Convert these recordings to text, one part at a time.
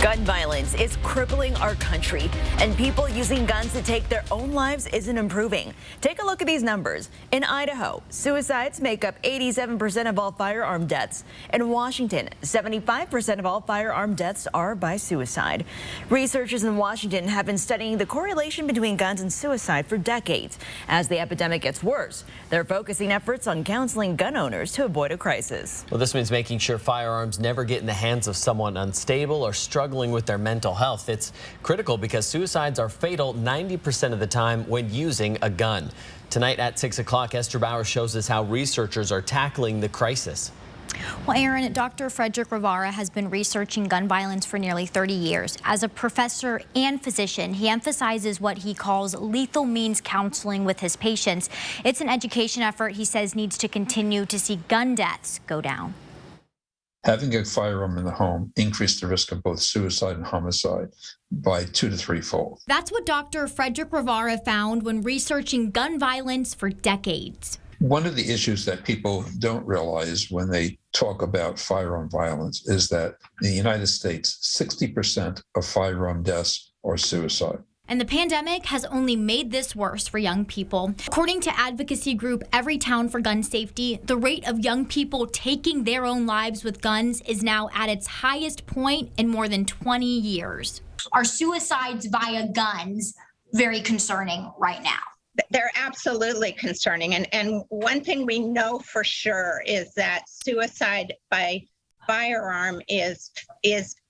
Gun violence is crippling our country, and people using guns to take their own lives isn't improving. Take a look at these numbers. In Idaho, suicides make up 87% of all firearm deaths. In Washington, 75% of all firearm deaths are by suicide. Researchers in Washington have been studying the correlation between guns and suicide for decades. As the epidemic gets worse, they're focusing efforts on counseling gun owners to avoid a crisis. Well, this means making sure firearms never get in the hands of someone unstable or struggling with their mental health. It's critical because suicides are fatal 90% of the time when using a gun. Tonight at 6 o'clock, Esther Bauer shows us how researchers are tackling the crisis. Well, Aaron, Dr. Frederick Rivara has been researching gun violence for nearly 30 years. As a professor and physician, he emphasizes what he calls lethal means counseling with his patients. It's an education effort he says needs to continue to see gun deaths go down. Having a firearm in the home increased the risk of both suicide and homicide by 2 to 3-fold. That's what Dr. Frederick Rivara found when researching gun violence for decades. One of the issues that people don't realize when they talk about firearm violence is that in the United States, 60% of firearm deaths are suicide. And the pandemic has only made this worse for young people. According to advocacy group Every Town for Gun Safety, the rate of young people taking their own lives with guns is now at its highest point in more than 20 years. Are suicides via guns very concerning right now? They're absolutely concerning. And one thing we know for sure is that suicide by firearm is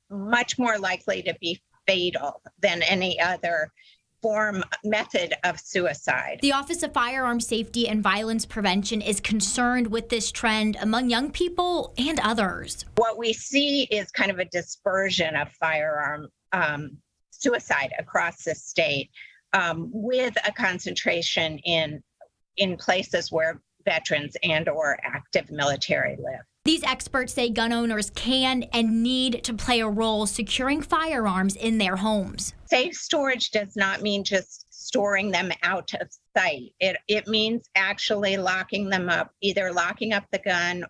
much more likely to be fatal than any other method of suicide. The Office of Firearm Safety and Violence Prevention is concerned with this trend among young people and others. What we see is kind of a dispersion of firearm suicide across the state, with a concentration in places where veterans and or active military live. These experts say gun owners can and need to play a role securing firearms in their homes. Safe storage does not mean just storing them out of sight. It means actually locking them up, either locking up the gun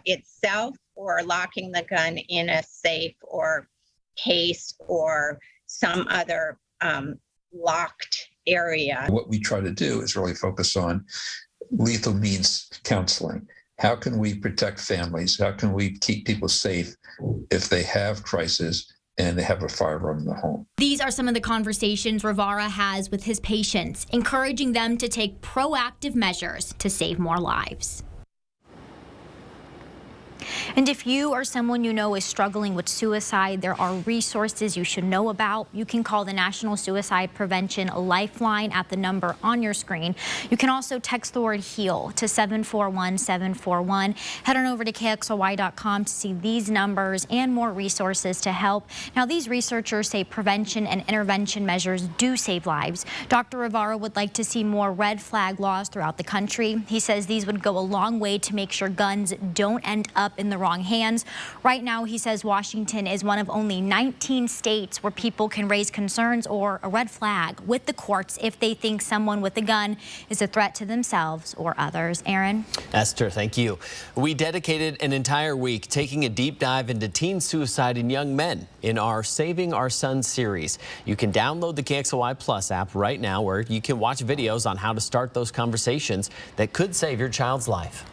itself or locking the gun in a safe or case or some other locked area. What we try to do is really focus on lethal means counseling. How can we protect families? How can we keep people safe if they have crisis and they have a firearm in the home? These are some of the conversations Rivara has with his patients, encouraging them to take proactive measures to save more lives. And if you or someone you know is struggling with suicide, there are resources you should know about. You can call the National Suicide Prevention Lifeline at the number on your screen. You can also text the word HEAL to 741-741. Head on over to KXLY.com to see these numbers and more resources to help. Now, these researchers say prevention and intervention measures do save lives. Dr. Rivara would like to see more red flag laws throughout the country. He says these would go a long way to make sure guns don't end up in the wrong hands. Right now, he says Washington is one of only 19 states where people can raise concerns or a red flag with the courts if they think someone with a gun is a threat to themselves or others. Aaron? Esther, thank you. We dedicated an entire week taking a deep dive into teen suicide in young men in our Saving Our Sons series. You can download the KXLY Plus app right now where you can watch videos on how to start those conversations that could save your child's life.